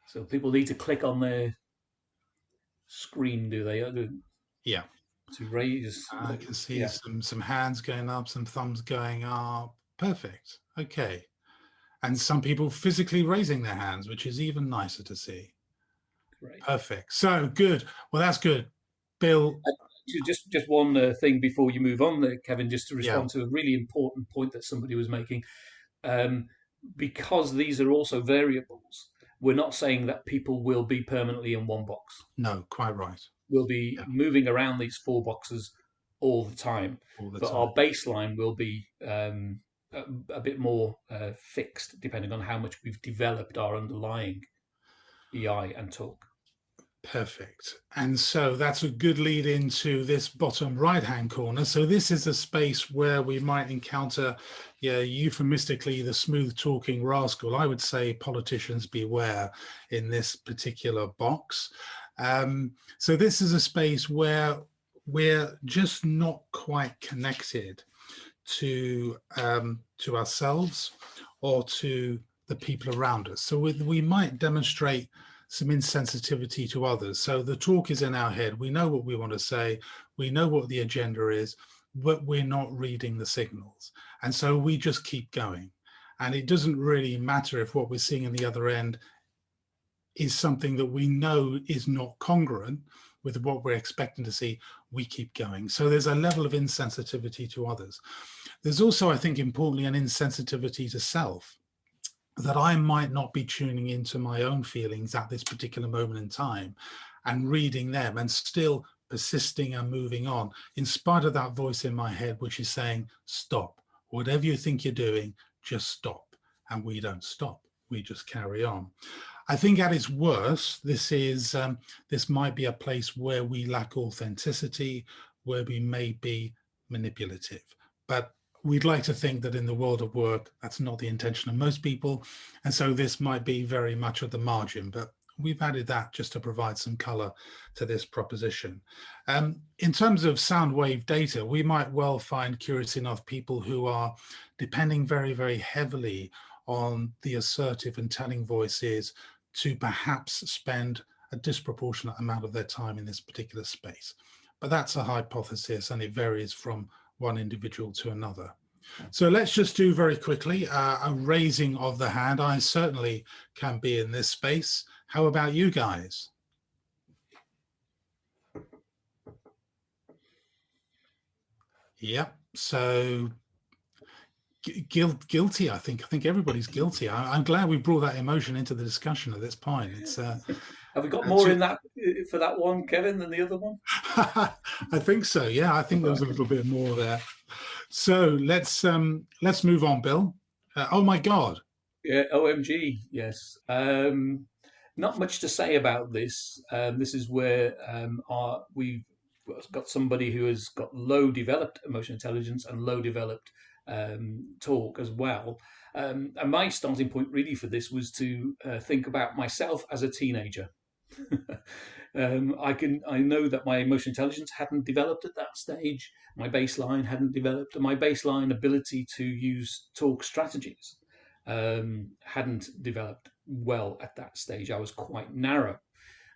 So people need to click on their screen, do they? Yeah. To raise. I can see some hands going up, some thumbs going up. Perfect. Okay. And some people physically raising their hands, which is even nicer to see. Great. Perfect. So good. Well, that's good. Bill. Just one thing before you move on there, Kevin, just to respond to a really important point that somebody was making. Because these are also variables, we're not saying that people will be permanently in one box. No, quite right. We'll be moving around these 4 boxes all the time. But our baseline will be a bit more fixed, depending on how much we've developed our underlying EI and talk. Perfect. And so that's a good lead into this bottom right-hand corner. So this is a space where we might encounter, euphemistically, the smooth talking rascal. I would say politicians beware in this particular box. So this is a space where we're just not quite connected to ourselves or to the people around us. So we might demonstrate some insensitivity to others. So the talk is in our head. We know what we want to say. We know what the agenda is, but we're not reading the signals. And so we just keep going. And it doesn't really matter if what we're seeing in the other end is something that we know is not congruent with what we're expecting to see. We keep going. So there's a level of insensitivity to others. There's also, I think, importantly, an insensitivity to self, that I might not be tuning into my own feelings at this particular moment in time and reading them and still persisting and moving on, in spite of that voice in my head, which is saying, stop, whatever you think you're doing, just stop. And we don't stop, we just carry on. I think at its worst, this might be a place where we lack authenticity, where we may be manipulative. But we'd like to think that in the world of work, that's not the intention of most people. And so this might be very much at the margin, but we've added that just to provide some color to this proposition. In terms of SoundWave data, we might well find, curious enough, people who are depending very, very heavily on the assertive and telling voices to perhaps spend a disproportionate amount of their time in this particular space. But that's a hypothesis and it varies from one individual to another. So let's just do very quickly a raising of the hand. I certainly can be in this space. How about you guys? Yep. So guilty. I think everybody's guilty. I'm glad we brought that emotion into the discussion at this point. It's have we got more in that for that one, Kevin, than the other one? I think so. Yeah, I think there was a little bit more there. So let's move on, Bill. Oh my God. Yeah, OMG. Yes. Not much to say about this. This is where we've got somebody who has got low developed emotional intelligence and low developed talk as well. And my starting point really for this was to think about myself as a teenager. I know that my emotional intelligence hadn't developed at that stage. My baseline hadn't developed, and my baseline ability to use talk strategies hadn't developed well at that stage. I was quite narrow.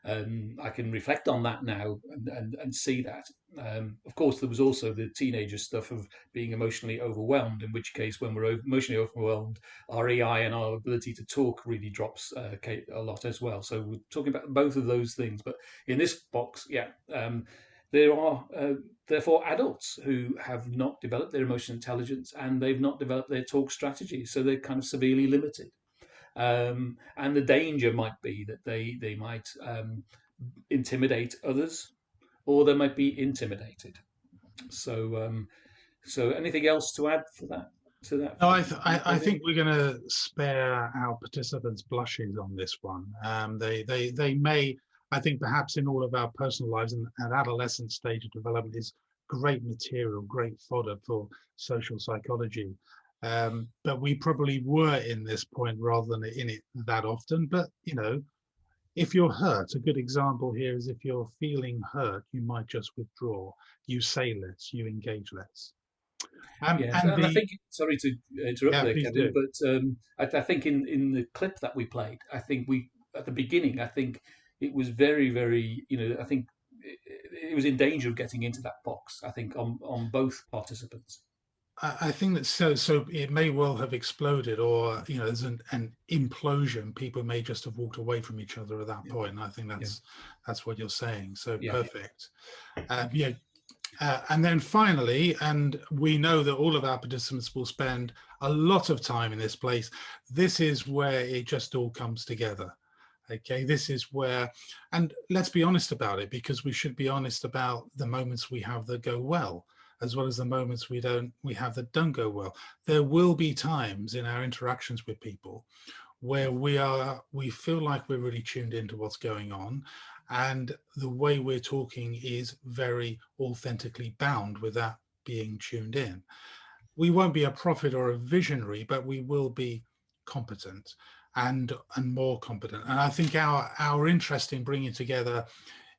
I can reflect on that now and see that. Of course, there was also the teenager stuff of being emotionally overwhelmed, in which case, when we're emotionally overwhelmed, our EI and our ability to talk really drops a lot as well. So we're talking about both of those things. But in this box, there are therefore adults who have not developed their emotional intelligence and they've not developed their talk strategy. So they're kind of severely limited. And the danger might be that they might intimidate others, or they might be intimidated. So anything else to add for that? To that? No, I think we're going to spare our participants blushes on this one. They may, I think perhaps in all of our personal lives and adolescent stage of development is great material, great fodder for social psychology. But we probably were in this point rather than in it that often. But, you know, if you're hurt, a good example here is if you're feeling hurt, you might just withdraw. You say less, you engage less. Yes, and I think, sorry to interrupt there, Kevin, do. but I think in the clip that we played, I think at the beginning, I think it was very, very, I think it was in danger of getting into that box, I think, on both participants. I think that so it may well have exploded, or there's an implosion. People may just have walked away from each other at that point. And I think that's what you're saying. So perfect. And then finally, and we know that all of our participants will spend a lot of time in this place. This is where it just all comes together. Okay, this is where, and let's be honest about it, because we should be honest about the moments we have that go well, as well as the moments we have that don't go well. There will be times in our interactions with people where we feel like we're really tuned into what's going on, and the way we're talking is very authentically bound with that being tuned in. We won't be a prophet or a visionary, but we will be competent and more competent. And I think our interest in bringing together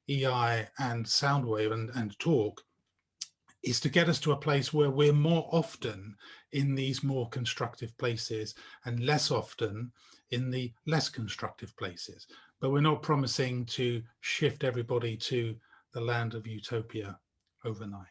EI and SoundWave and talk is to get us to a place where we're more often in these more constructive places and less often in the less constructive places. But we're not promising to shift everybody to the land of utopia overnight.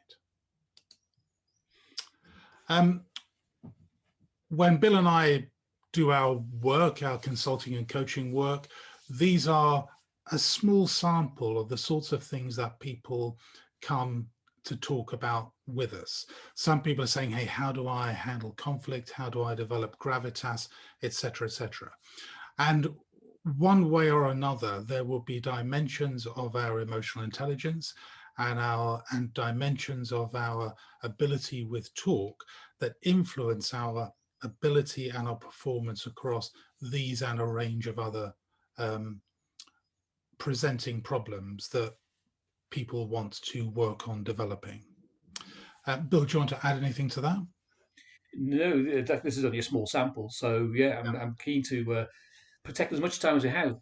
When Bill and I do our work, our consulting and coaching work, these are a small sample of the sorts of things that people come to talk about with us. Some people are saying, hey, how do I handle conflict? How do I develop gravitas, etc., etc.? And one way or another, there will be dimensions of our emotional intelligence and dimensions of our ability with talk that influence our ability and our performance across these and a range of other presenting problems that people want to work on developing. Bill, do you want to add anything to that? No, this is only a small sample, so I'm keen to protect as much time as we have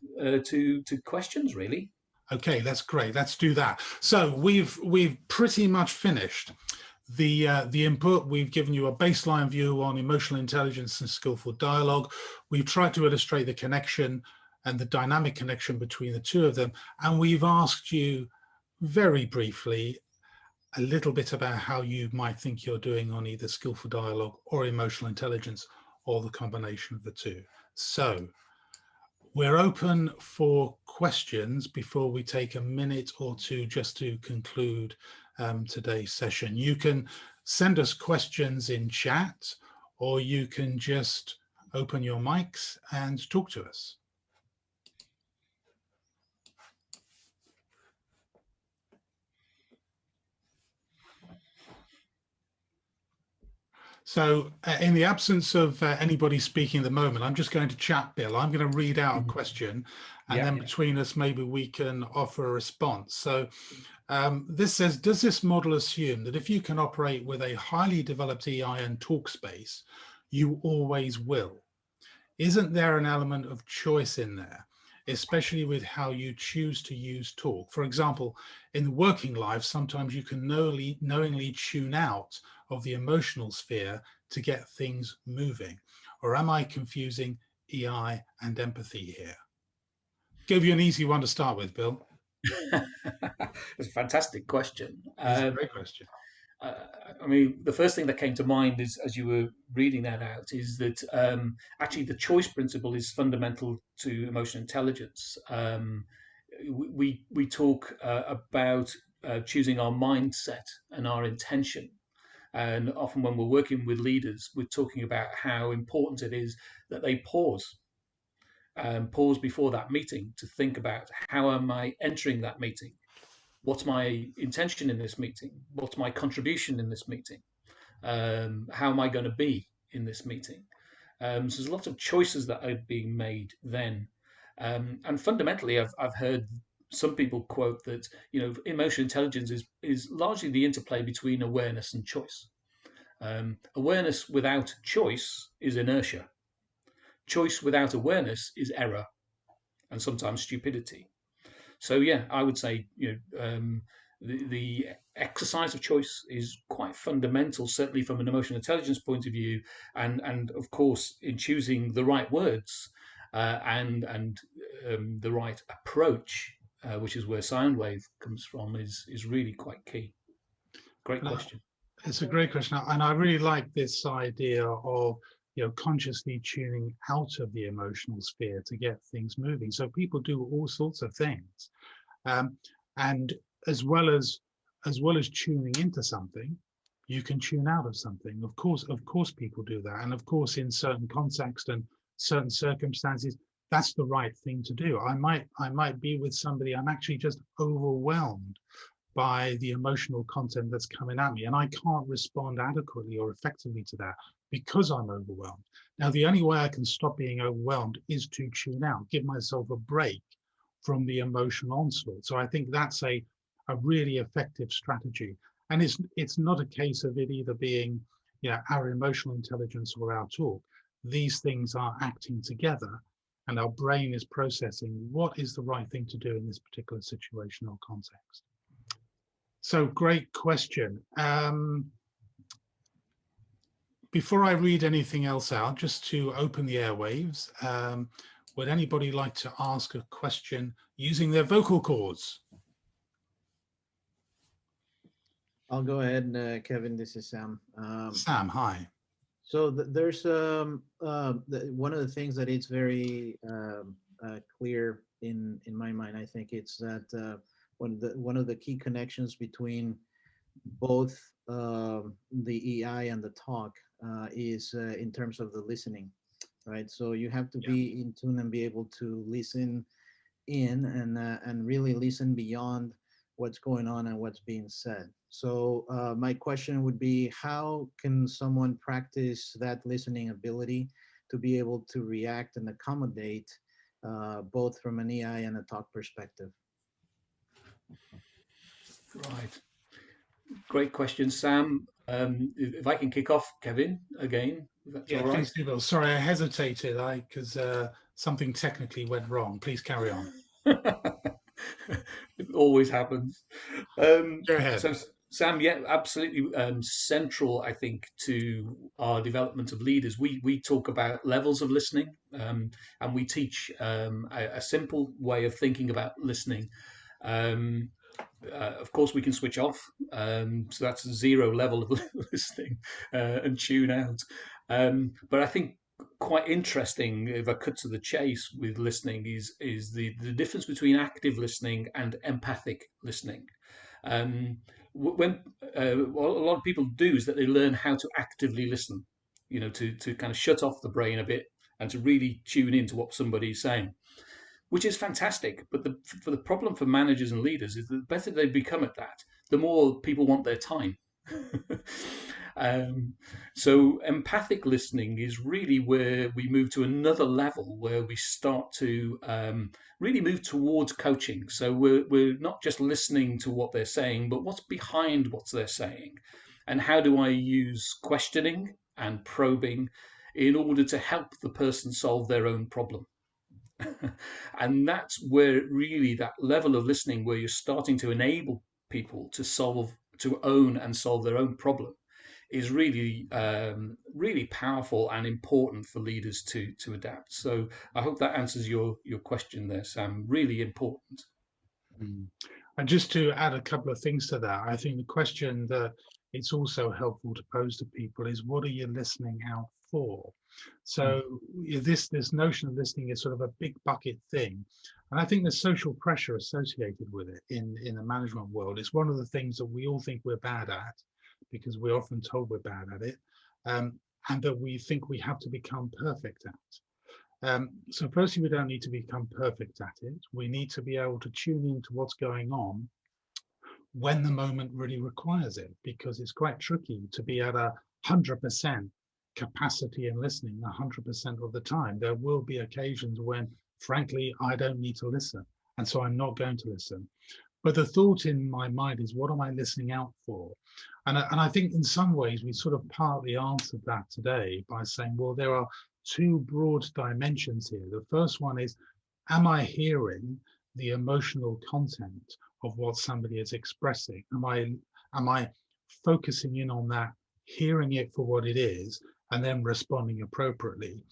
to questions, really. Okay, that's great. Let's do that. So we've pretty much finished the input. We've given you a baseline view on emotional intelligence and skillful dialogue. We've tried to illustrate the connection and the dynamic connection between the two of them, and we've asked you very briefly a little bit about how you might think you're doing on either skillful dialogue or emotional intelligence, or the combination of the two. So we're open for questions before we take a minute or two just to conclude today's session. You can send us questions in chat, or you can just open your mics and talk to us. So in the absence of anybody speaking at the moment, I'm just going to chat, Bill. I'm going to read out a question, and then between us, maybe we can offer a response. So this says, does this model assume that if you can operate with a highly developed EI and talk space, you always will? Isn't there an element of choice in there, especially with how you choose to use talk? For example, in the working life, sometimes you can knowingly tune out of the emotional sphere to get things moving. Or am I confusing EI and empathy here? Give you an easy one to start with, Bill. It's a fantastic question. It's a great question. I mean, the first thing that came to mind is, as you were reading that out, is that actually the choice principle is fundamental to emotional intelligence. We talk about choosing our mindset and our intention. And often when we're working with leaders, we're talking about how important it is that they pause pause before that meeting to think about, how am I entering that meeting? What's my intention in this meeting? What's my contribution in this meeting? How am I going to be in this meeting? So there's lots of choices that are being made then. And fundamentally, I've heard some people quote that, emotional intelligence is largely the interplay between awareness and choice. Awareness without choice is inertia. Choice without awareness is error, and sometimes stupidity. So yeah, I would say, the exercise of choice is quite fundamental, certainly from an emotional intelligence point of view, and of course in choosing the right words and the right approach, which is where SoundWave comes from, is really quite key. Great question. It's a great question, and I really like this idea of consciously tuning out of the emotional sphere to get things moving. So people do all sorts of things, and as well as tuning into something, you can tune out of something. Of course, people do that, and of course, in certain context and certain circumstances, that's the right thing to do. I might be with somebody, I'm actually just overwhelmed by the emotional content that's coming at me, and I can't respond adequately or effectively to that because I'm overwhelmed. Now, the only way I can stop being overwhelmed is to tune out, give myself a break from the emotional onslaught. So I think that's a really effective strategy. And it's not a case of it either being our emotional intelligence or our talk. These things are acting together, and our brain is processing what is the right thing to do in this particular situation or context. So great question. Before I read anything else out, just to open the airwaves, would anybody like to ask a question using their vocal cords? I'll go ahead, Kevin. This is Sam. Sam, hi. So there's one of the things that is very clear in my mind. I think it's that one of the key connections between both the EI and the talk is in terms of the listening, right? So you have to be in tune and be able to listen in and really listen beyond what's going on and what's being said. So my question would be, how can someone practice that listening ability to be able to react and accommodate both from an EI and a talk perspective? Right. Great question, Sam. If I can kick off, Kevin, again. That's all right. Please do. Sorry, I hesitated because something technically went wrong. Please carry on. It always happens. Go ahead. So, Sam, yeah, absolutely central, I think, to our development of leaders. We talk about levels of listening, and we teach a simple way of thinking about listening. Of course, we can switch off, so that's a zero level of listening, and tune out. But I think quite interesting, if I cut to the chase with listening, is the difference between active listening and empathic listening. When what a lot of people do is that they learn how to actively listen, to kind of shut off the brain a bit and to really tune into what somebody is saying, which is fantastic. But the problem for managers and leaders is that the better they become at that, the more people want their time. So empathic listening is really where we move to another level, where we start to really move towards coaching. So we're not just listening to what they're saying, but what's behind what they're saying, and how do I use questioning and probing in order to help the person solve their own problem. And that's where really that level of listening, where you're starting to enable people to own and solve their own problem, is really really powerful and important for leaders to adapt. So I hope that answers your question there, Sam. Really important. And just to add a couple of things to that, I think the question that it's also helpful to pose to people is, what are you listening out for? So this notion of listening is sort of a big bucket thing, and I think there's social pressure associated with it in the management world. It's one of the things that we all think we're bad at, because we're often told we're bad at it, and that we think we have to become perfect at. So firstly, we don't need to become perfect at it. We need to be able to tune into what's going on when the moment really requires it, because it's quite tricky to be at 100% capacity in listening 100% of the time. There will be occasions when, frankly, I don't need to listen, and so I'm not going to listen. But the thought in my mind is, what am I listening out for? And I think in some ways we sort of partly answered that today by saying, well, there are two broad dimensions here. The first one is, am I hearing the emotional content of what somebody is expressing? Am I focusing in on that, hearing it for what it is, and then responding appropriately?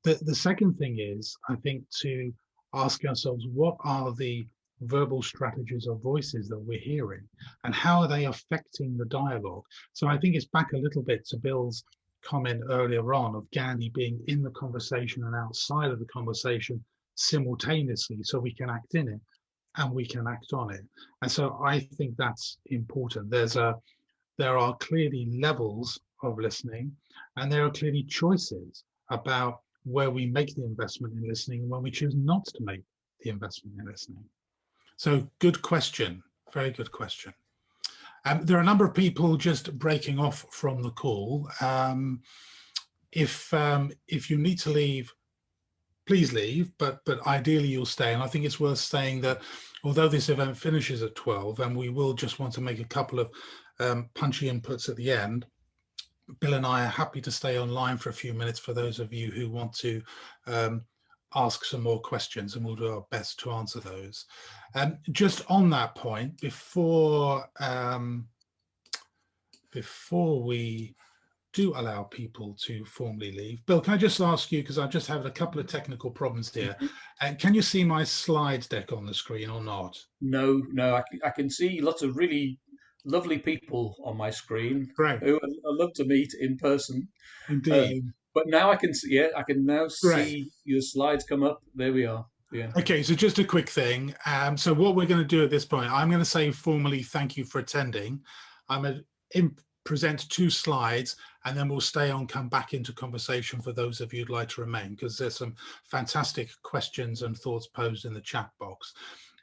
The second thing is, I think, to ask ourselves, what are the verbal strategies or voices that we're hearing, and how are they affecting the dialogue? So I think it's back a little bit to Bill's comment earlier on of Gandhi being in the conversation and outside of the conversation simultaneously, so we can act in it and we can act on it. And so I think that's important. There are clearly levels of listening, and there are clearly choices about where we make the investment in listening and when we choose not to make the investment in listening. So good question, very good question. There are a number of people just breaking off from the call. If you need to leave, please leave, but ideally you'll stay. And I think it's worth saying that although this event finishes at 12, and we will just want to make a couple of punchy inputs at the end, Bill and I are happy to stay online for a few minutes for those of you who want to ask some more questions, and we'll do our best to answer those. Just on that point, before we do allow people to formally leave, Bill, can I just ask you, because I just have a couple of technical problems here, can you see my slide deck on the screen or not? No, I can see lots of really lovely people on my screen. Great. Who I love to meet in person. Indeed. But now I can see, yeah, I can now Great. see your slides come up. There we are. Yeah. Okay, so just a quick thing. So what we're going to do at this point, I'm going to say formally thank you for attending. I'm going to present 2 slides, and then we'll stay on, come back into conversation for those of you who'd like to remain, because there's some fantastic questions and thoughts posed in the chat box.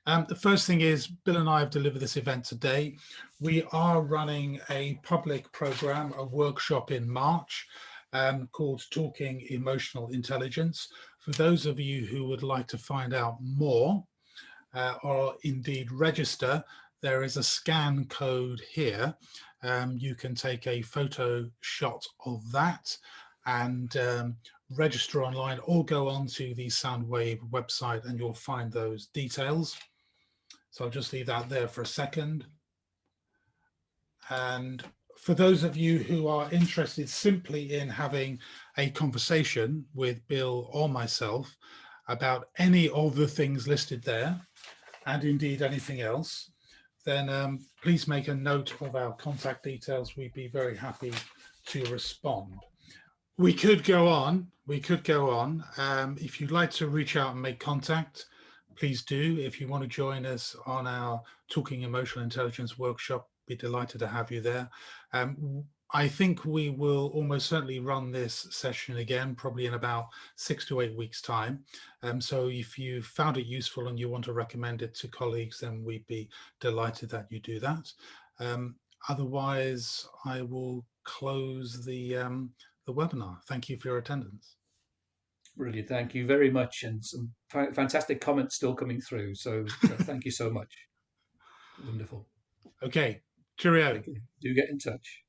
The first thing is, Bill and I have delivered this event today. We are running a public program, a workshop in March, called Talking Emotional Intelligence. For those of you who would like to find out more or indeed register, there is a scan code here. You can take a photo shot of that and register online, or go onto the SoundWave website and you'll find those details. So I'll just leave that there for a second. And for those of you who are interested simply in having a conversation with Bill or myself about any of the things listed there, and indeed anything else, then please make a note of our contact details. We'd be very happy to respond. We could go on. If you'd like to reach out and make contact, please do. If you want to join us on our Talking Emotional Intelligence workshop, be delighted to have you there. I think we will almost certainly run this session again, probably in about 6 to 8 weeks' time. So if you found it useful and you want to recommend it to colleagues, then we'd be delighted that you do that. Otherwise, I will close the webinar. Thank you for your attendance. Brilliant. Thank you very much. And some fantastic comments still coming through. So thank you so much. Wonderful. Okay. Cheerio. Do get in touch.